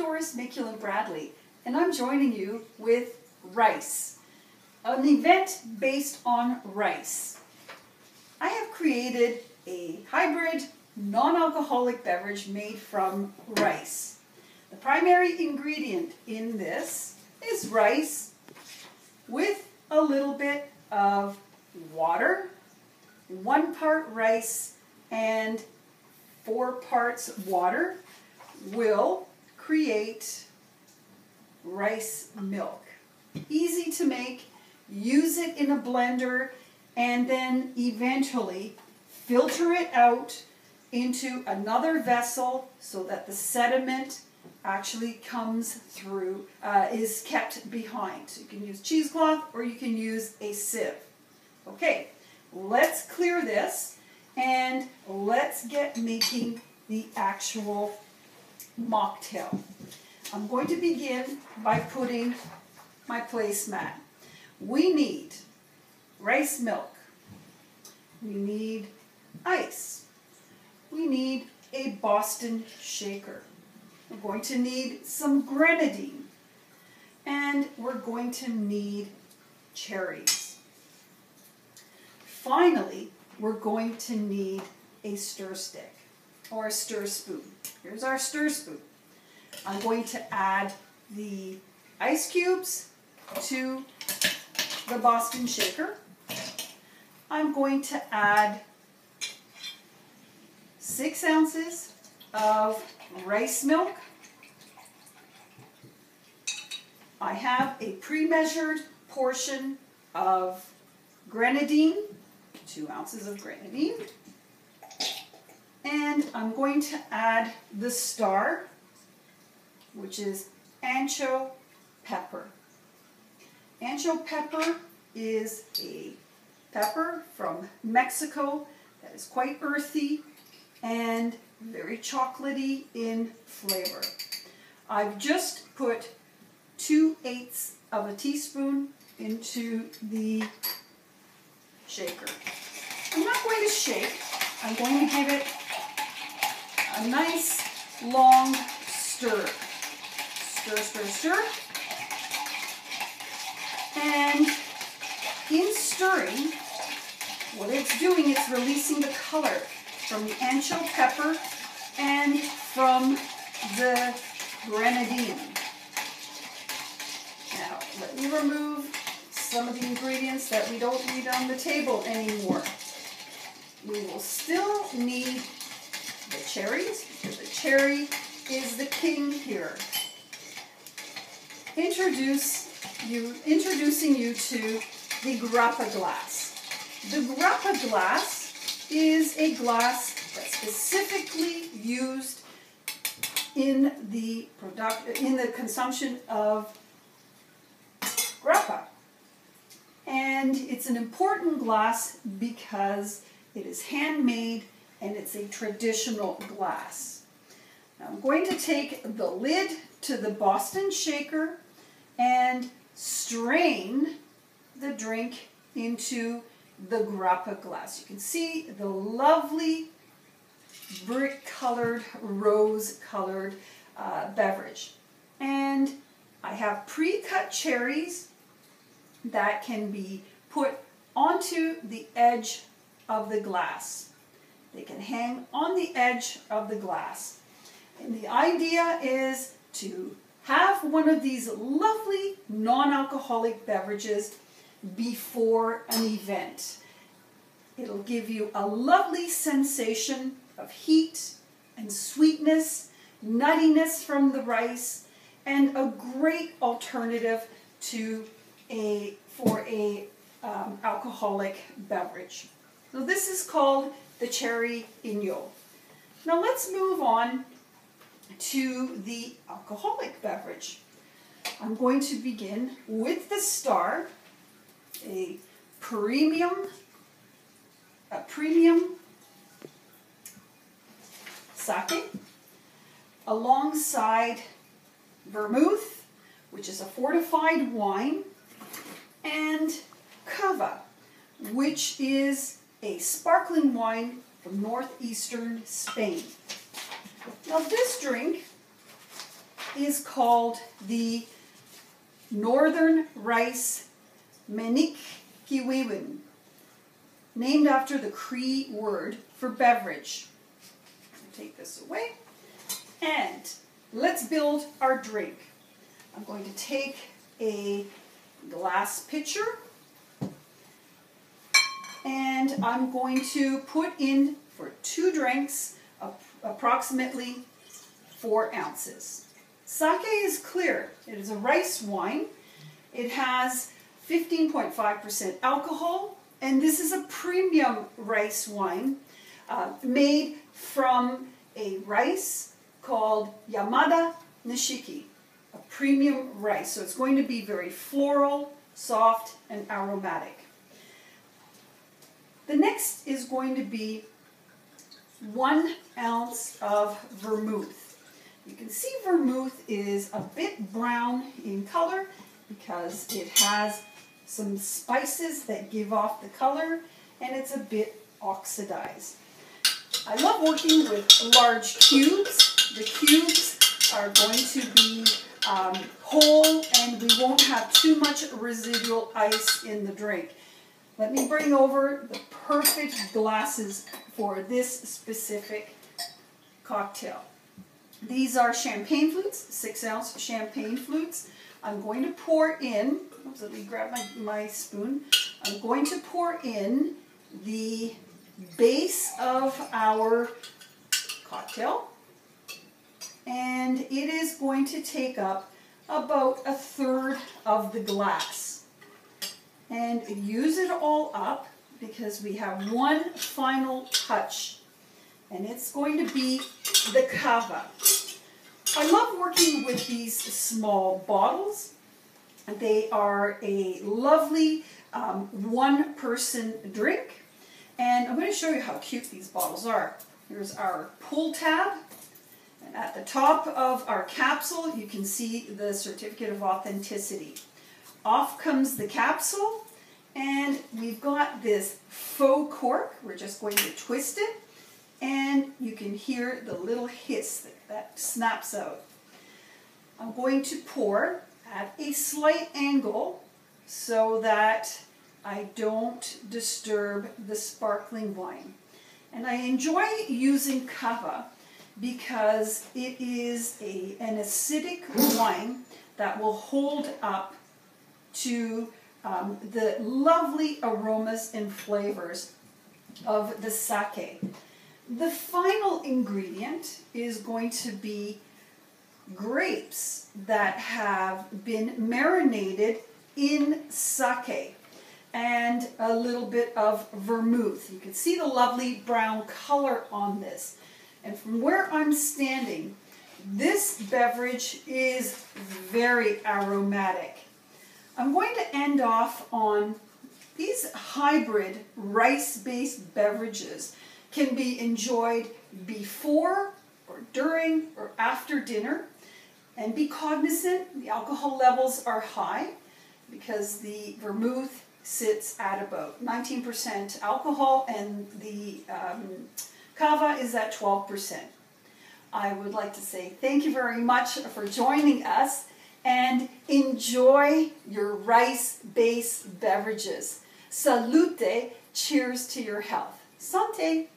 Outdoors Maculin Bradley, and I'm joining you with rice, an event based on rice. I have created a hybrid non-alcoholic beverage made from rice. The primary ingredient in this is rice with a little bit of water, 1 part rice and 4 parts water will create rice milk. Easy to make, use it in a blender, and then eventually filter it out into another vessel so that the sediment actually comes through, is kept behind. So you can use cheesecloth or you can use a sieve. Okay, let's clear this and let's get making the actual mocktail. I'm going to begin by putting my placemat. We need rice milk. We need ice. We need a Boston shaker. We're going to need some grenadine. And we're going to need cherries. Finally, we're going to need a stir stick or a stir spoon. Here's our stir spoon. I'm going to add the ice cubes to the Boston shaker. I'm going to add 6 ounces of rice milk. I have a pre-measured portion of grenadine, 2 ounces of grenadine. And I'm going to add the star, which is ancho pepper. Ancho pepper is a pepper from Mexico that is quite earthy and very chocolatey in flavor. I've just put 2/8 of a teaspoon into the shaker. I'm not going to shake. I'm going to give it a nice long stir. Stir, stir, stir. And in stirring, what it's doing is releasing the color from the ancho pepper and from the grenadine. Now, let me remove some of the ingredients that we don't need on the table anymore. We will still need the cherries, because the cherry is the king here. Introducing you to the grappa glass. The grappa glass is a glass that's specifically used in the consumption of grappa. And it's an important glass because it is handmade and it's a traditional glass. Now I'm going to take the lid to the Boston shaker and strain the drink into the grappa glass. You can see the lovely brick-colored, rose-colored beverage. And I have pre-cut cherries that can be put onto the edge of the glass. They can hang on the edge of the glass. And the idea is to have one of these lovely non-alcoholic beverages before an event. It'll give you a lovely sensation of heat and sweetness, nuttiness from the rice, and a great alternative to for a alcoholic beverage. So this is called the cherry inyo. Now let's move on to the alcoholic beverage. I'm going to begin with the star, a premium sake, alongside vermouth, which is a fortified wine, and cava, which is a sparkling wine from northeastern Spain. Now this drink is called the Northern Rice Menikkiwiwin, named after the Cree word for beverage. Take this away, and let's build our drink. I'm going to take a glass pitcher, and I'm going to put in for 2 drinks approximately 4 ounces. Sake is clear. It is a rice wine. It has 15.5% alcohol, and this is a premium rice wine made from a rice called Yamada Nishiki, a premium rice. So it's going to be very floral, soft, and aromatic. The next is going to be 1 ounce of vermouth. You can see vermouth is a bit brown in color because it has some spices that give off the color, and it's a bit oxidized. I love working with large cubes. The cubes are going to be whole, and we won't have too much residual ice in the drink. Let me bring over the perfect glasses for this specific cocktail. These are champagne flutes, 6-ounce champagne flutes. I'm going to pour in, oops, let me grab my spoon. I'm going to pour in the base of our cocktail, and it is going to take up about 1/3 of the glass. And use it all up because we have one final touch, and it's going to be the cava. I love working with these small bottles. They are a lovely one-person drink. And I'm going to show you how cute these bottles are. Here's our pull tab. And at the top of our capsule, you can see the certificate of authenticity. Off comes the capsule, and we've got this faux cork. We're just going to twist it, and you can hear the little hiss that snaps out. I'm going to pour at a slight angle so that I don't disturb the sparkling wine. And I enjoy using cava because it is an acidic wine that will hold up to the lovely aromas and flavors of the sake. The final ingredient is going to be grapes that have been marinated in sake and a little bit of vermouth. You can see the lovely brown color on this. And from where I'm standing, this beverage is very aromatic. I'm going to end off on these hybrid rice-based beverages can be enjoyed before or during or after dinner. And be cognizant, the alcohol levels are high because the vermouth sits at about 19% alcohol and the cava is at 12%. I would like to say thank you very much for joining us and enjoy your rice-based beverages. Salute, cheers to your health. Santé!